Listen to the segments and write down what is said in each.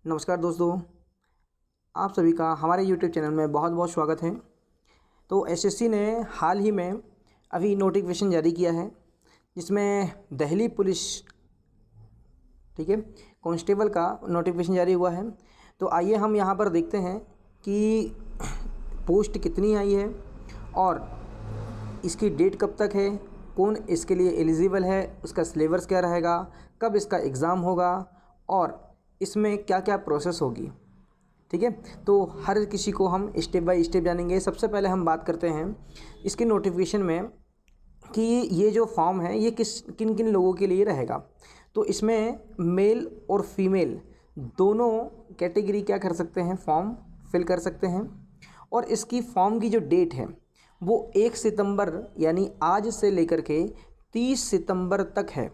नमस्कार दोस्तों, आप सभी का हमारे YouTube चैनल में बहुत बहुत स्वागत है। तो एसएससी ने हाल ही में अभी नोटिफिकेशन जारी किया है जिसमें दिल्ली पुलिस कांस्टेबल का नोटिफिकेशन जारी हुआ है। तो आइए हम यहाँ पर देखते हैं कि पोस्ट कितनी आई है और इसकी डेट कब तक है, कौन इसके लिए एलिजिबल है, उसका सिलेबस क्या रहेगा, कब इसका एग्ज़ाम होगा और इसमें क्या क्या प्रोसेस होगी। ठीक है, तो हर किसी को हम स्टेप बाय स्टेप जानेंगे। सबसे पहले हम बात करते हैं इसके नोटिफिकेशन में कि ये जो फॉर्म है ये किन किन लोगों के लिए रहेगा। तो इसमें मेल और फीमेल दोनों कैटेगरी क्या कर सकते हैं, फॉर्म फिल कर सकते हैं। और इसकी फॉर्म की जो डेट है वो 1 सितंबर यानी आज से लेकर के 30 सितंबर तक है।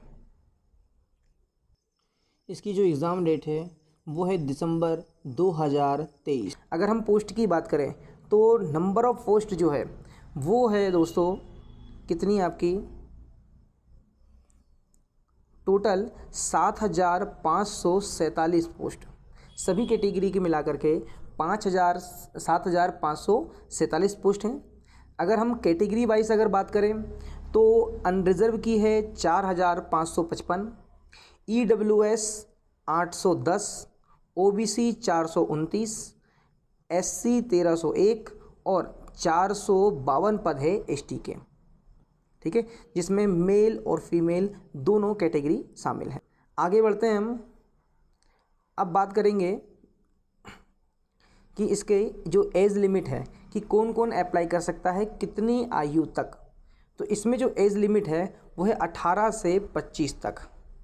इसकी जो एग्ज़ाम डेट है वो है दिसंबर 2023। अगर हम पोस्ट की बात करें तो नंबर ऑफ़ पोस्ट जो है वो है दोस्तों कितनी, आपकी टोटल 7,547 पोस्ट, सभी कैटेगरी के मिला करके 7,547 पोस्ट हैं। अगर हम कैटेगरी वाइज अगर बात करें तो अनरिजर्व की है 4,555, EWS 810, OBC 429, SC 1301 और 452 पद है ST के। ठीक है, जिसमें मेल और फीमेल दोनों कैटेगरी शामिल हैं। आगे बढ़ते हैं हम। अब बात करेंगे कि इसके जो एज लिमिट है कि कौन कौन अप्लाई कर सकता है, कितनी आयु तक। तो इसमें जो एज लिमिट है वो है 18 से 25 तक।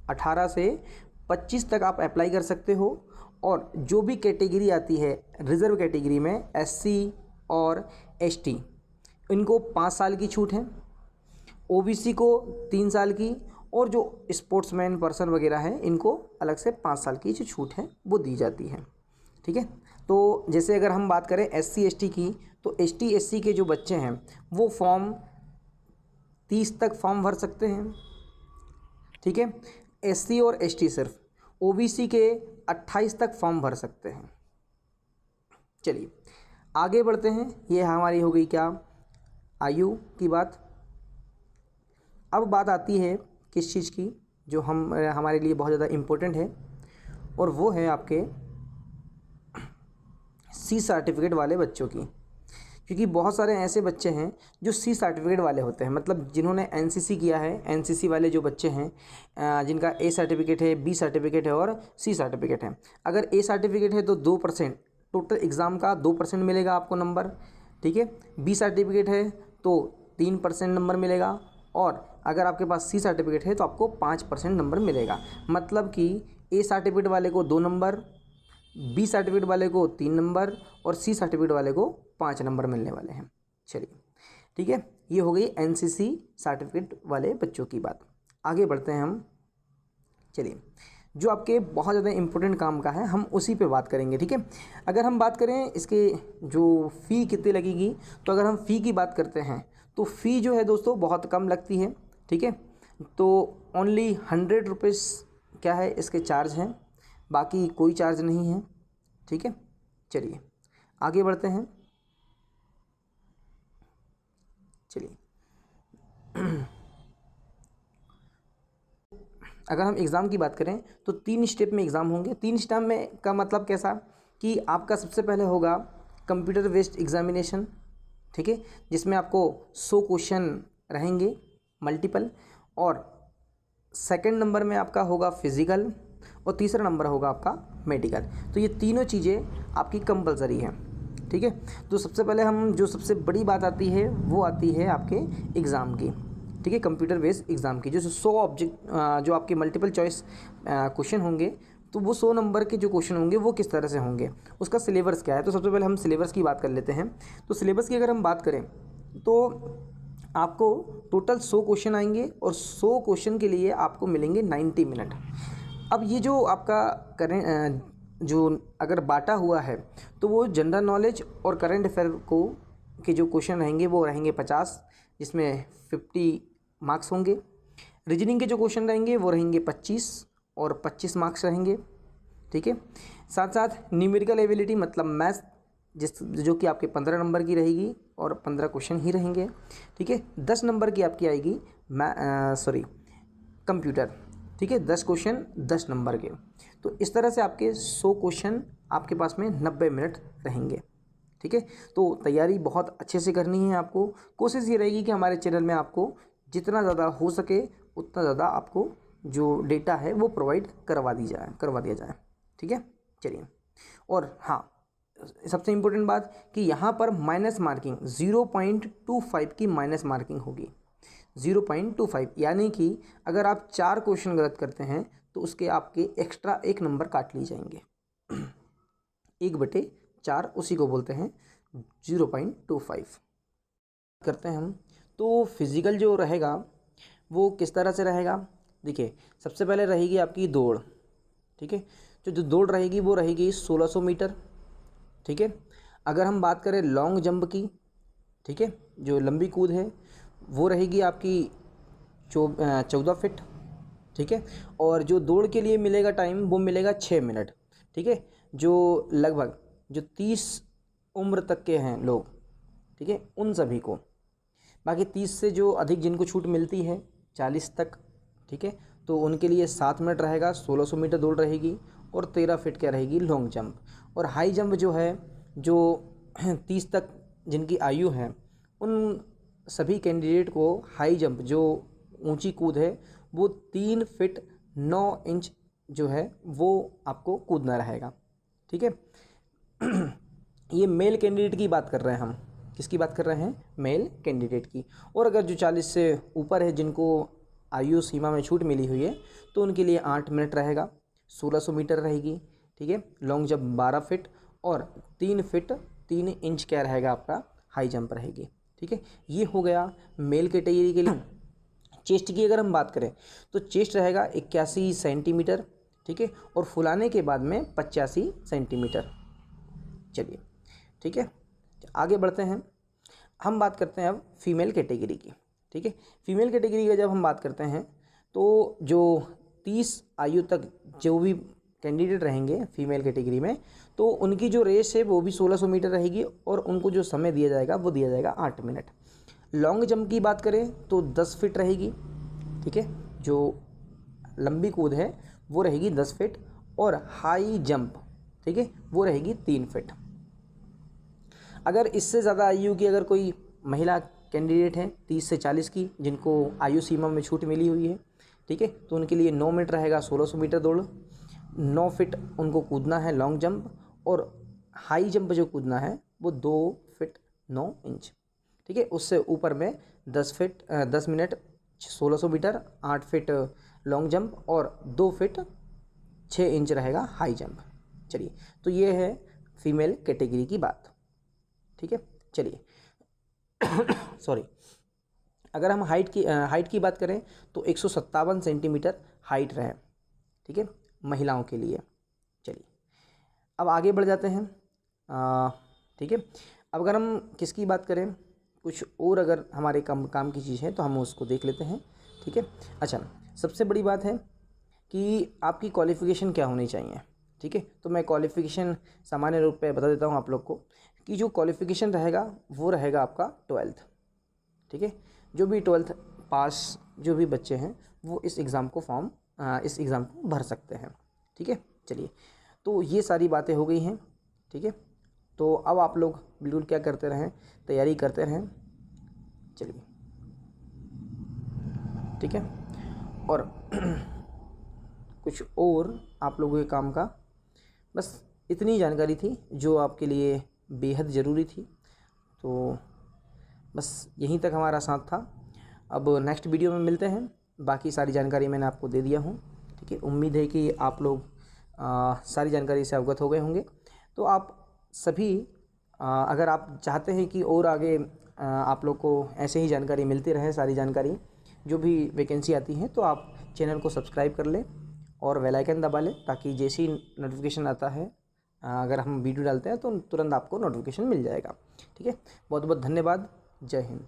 18 से 25 तक आप अप्लाई कर सकते हो। और जो भी कैटेगरी आती है रिज़र्व कैटेगरी में SC और ST, इनको 5 साल की छूट है, OBC को 3 साल की, और जो स्पोर्ट्समैन पर्सन वगैरह है इनको अलग से 5 साल की जो छूट है वो दी जाती है। ठीक है, तो जैसे अगर हम बात करें SC ST की, तो ST SC के जो बच्चे हैं वो फॉर्म 30 तक फॉर्म भर सकते हैं। ठीक है, SC और ST सिर्फ, OBC के 28 तक फॉर्म भर सकते हैं। चलिए आगे बढ़ते हैं। ये हमारी हो गई क्या, आयु की बात। अब बात आती है किस चीज़ की जो हमारे लिए बहुत ज़्यादा इम्पोर्टेंट है, और वो है आपके C सर्टिफिकेट वाले बच्चों की। क्योंकि बहुत सारे ऐसे बच्चे हैं जो C सर्टिफिकेट वाले होते हैं, मतलब जिन्होंने NCC किया है, NCC वाले जो बच्चे हैं जिनका A सर्टिफिकेट है, B सर्टिफिकेट है और C सर्टिफिकेट है। अगर A सर्टिफिकेट है तो 2% टोटल एग्ज़ाम का 2% मिलेगा आपको नंबर। ठीक है, B सर्टिफिकेट है तो 3% नंबर मिलेगा, और अगर आपके पास C सर्टिफिकेट है तो आपको 5% नंबर मिलेगा। मतलब कि A सर्टिफिकेट वाले को 2 नंबर, B सर्टिफिकेट वाले को 3 नंबर और C सर्टिफिकेट वाले को 5 नंबर मिलने वाले हैं। चलिए ठीक है, ये हो गई NCC सर्टिफिकेट वाले बच्चों की बात। आगे बढ़ते हैं हम। चलिए, जो आपके बहुत ज़्यादा इम्पोर्टेंट काम का है हम उसी पे बात करेंगे। ठीक है, अगर हम बात करें इसके जो फ़ी कितनी लगेगी, तो अगर हम फ़ी की बात करते हैं तो फ़ी जो है दोस्तों बहुत कम लगती है। ठीक है, तो ओनली 100 रुपीज़ क्या है इसके चार्ज हैं, बाकी कोई चार्ज नहीं है। ठीक है, चलिए आगे बढ़ते हैं। चलिए अगर हम एग्ज़ाम की बात करें तो 3 स्टेप में एग्ज़ाम होंगे। 3 स्टेप में का मतलब कैसा कि आपका सबसे पहले होगा कंप्यूटर बेस्ड एग्जामिनेशन। ठीक है, जिसमें आपको 100 क्वेश्चन रहेंगे मल्टीपल, और सेकंड नंबर में आपका होगा फिज़िकल, और तीसरा नंबर होगा आपका मेडिकल। तो ये तीनों चीज़ें आपकी कंपलसरी हैं। ठीक है, तो सबसे पहले हम जो सबसे बड़ी बात आती है वो आती है आपके एग्ज़ाम की। ठीक है, कंप्यूटर बेस्ड एग्ज़ाम की जो 100 ऑब्जेक्ट जो आपके मल्टीपल चॉइस क्वेश्चन होंगे, तो वो 100 नंबर के जो क्वेश्चन होंगे वो किस तरह से होंगे, उसका सिलेबस क्या है। तो सबसे पहले हम सिलेबस की बात कर लेते हैं। तो सिलेबस की अगर हम बात करें तो आपको टोटल 100 क्वेश्चन आएंगे, और 100 क्वेश्चन के लिए आपको मिलेंगे 90 मिनट। अब ये जो आपका जो अगर बांटा हुआ है तो वो जनरल नॉलेज और करंट अफेयर को के जो क्वेश्चन रहेंगे वो रहेंगे 50, जिसमें 50 मार्क्स होंगे। रीजनिंग के जो क्वेश्चन रहेंगे वो रहेंगे 25 और 25 मार्क्स रहेंगे। ठीक है, साथ साथ न्यूमेरिकल एबिलिटी मतलब मैथ्स जो कि आपके 15 नंबर की रहेगी और 15 क्वेश्चन ही रहेंगे, ठीक है। 10 नंबर की आपकी आएगी कंप्यूटर, ठीक है। 10 क्वेश्चन 10 नंबर के। तो इस तरह से आपके 100 क्वेश्चन आपके पास में 90 मिनट रहेंगे, ठीक है। तो तैयारी बहुत अच्छे से करनी है आपको। कोशिश ये रहेगी कि हमारे चैनल में आपको जितना ज़्यादा हो सके उतना ज़्यादा आपको जो डेटा है वो प्रोवाइड करवा दिया जाए, ठीक है। चलिए, और हाँ, सबसे इम्पोर्टेंट बात कि यहाँ पर माइनस मार्किंग 0.25 की माइनस मार्किंग होगी, 0.25, यानी कि अगर आप 4 क्वेश्चन गलत करते हैं तो उसके आपके एक्स्ट्रा 1 नंबर काट लिए जाएंगे। 1/4 उसी को बोलते हैं 0.25 करते हैं हम। तो फिज़िकल जो रहेगा वो किस तरह से रहेगा, देखिए सबसे पहले रहेगी आपकी दौड़, ठीक है। जो दौड़ रहेगी वो रहेगी 1600 मीटर, ठीक है। अगर हम बात करें लॉन्ग जंप की, ठीक है, जो लंबी कूद है वो रहेगी आपकी 14 फीट, ठीक है। और जो दौड़ के लिए मिलेगा टाइम वो मिलेगा 6 मिनट, ठीक है। जो लगभग जो 30 उम्र तक के हैं लोग, ठीक है, उन सभी को, बाकी 30 से जो अधिक जिनको छूट मिलती है 40 तक, ठीक है, तो उनके लिए 7 मिनट रहेगा, 1600 मीटर दौड़ रहेगी और 13 फीट क्या रहेगी लॉन्ग जंप। और हाई जंप जो है, जो 30 तक जिनकी आयु है उन सभी कैंडिडेट को हाई जंप जो ऊंची कूद है वो 3 फीट 9 इंच जो है वो आपको कूदना रहेगा, ठीक है। ये मेल कैंडिडेट की बात कर रहे हैं हम, किसकी बात कर रहे हैं, मेल कैंडिडेट की। और अगर जो 40 से ऊपर है जिनको आयु सीमा में छूट मिली हुई है तो उनके लिए 8 मिनट रहेगा, 1600 मीटर रहेगी, ठीक है। लॉन्ग जंप 12 फीट और 3 फीट 3 इंच क्या रहेगा आपका हाई जंप रहेगी, ठीक है। ये हो गया मेल कैटेगरी के लिए। चेस्ट की अगर हम बात करें तो चेस्ट रहेगा 81 सेंटीमीटर, ठीक है, और फुलाने के बाद में 85 सेंटीमीटर। चलिए, ठीक है, आगे बढ़ते हैं। हम बात करते हैं अब फीमेल कैटेगरी की, ठीक है। फीमेल कैटेगरी का जब हम बात करते हैं तो जो 30 आयु तक जो भी कैंडिडेट रहेंगे फीमेल कैटेगरी में, तो उनकी जो रेस है वो भी 1600 मीटर रहेगी और उनको जो समय दिया जाएगा वो दिया जाएगा 8 मिनट। लॉन्ग जंप की बात करें तो 10 फीट रहेगी, ठीक है, जो लंबी कूद है वो रहेगी 10 फीट और हाई जंप, ठीक है, वो रहेगी 3 फीट। अगर इससे ज़्यादा आयु की अगर कोई महिला कैंडिडेट है 30 से 40 की जिनको आयु सीमा में छूट मिली हुई है, ठीक है, तो उनके लिए 9 मिनट रहेगा 1600 मीटर दौड़, 9 फीट उनको कूदना है लॉन्ग जंप, और हाई जंप जो कूदना है वो 2 फीट 9 इंच, ठीक है। उससे ऊपर में 10 minute 1600 meter, 8 feet long jump और 2 फीट 6 इंच रहेगा हाई जंप। चलिए, तो ये है फीमेल कैटेगरी की बात, ठीक है। चलिए सॉरी, अगर हम हाइट की बात करें तो 157 सेंटीमीटर हाइट रहे, ठीक है, महिलाओं के लिए। चलिए, अब आगे बढ़ जाते हैं, ठीक है। अब अगर हम किसकी बात करें, कुछ और अगर हमारे काम की चीज़ है तो हम उसको देख लेते हैं, ठीक है। अच्छा, सबसे बड़ी बात है कि आपकी क्वालिफ़िकेशन क्या होनी चाहिए, ठीक है। तो मैं क्वालिफ़िकेशन सामान्य रूप पे बता देता हूँ आप लोग को कि जो क्वालिफ़िकेशन रहेगा वो रहेगा आपका 12th, ठीक है। जो भी 12th पास जो भी बच्चे हैं वो इस एग्ज़ाम को भर सकते हैं, ठीक है। चलिए, तो ये सारी बातें हो गई हैं, ठीक है। तो अब आप लोग बिल्कुल क्या करते रहें, तैयारी करते रहें, चलिए, ठीक है। और कुछ और आप लोगों के काम का बस इतनी जानकारी थी जो आपके लिए बेहद ज़रूरी थी। तो बस यहीं तक हमारा साथ था। अब नेक्स्ट वीडियो में मिलते हैं, बाकी सारी जानकारी मैंने आपको दे दिया हूँ, ठीक है। उम्मीद है कि आप लोग सारी जानकारी से अवगत हो गए होंगे। तो आप सभी अगर आप चाहते हैं कि और आगे आप लोग को ऐसे ही जानकारी मिलती रहे, सारी जानकारी जो भी वैकेंसी आती है, तो आप चैनल को सब्सक्राइब कर लें और बेल आइकन दबा लें ताकि जैसे ही नोटिफिकेशन आता है, अगर हम वीडियो डालते हैं तो तुरंत आपको नोटिफिकेशन मिल जाएगा, ठीक है। बहुत बहुत धन्यवाद। जय हिंद।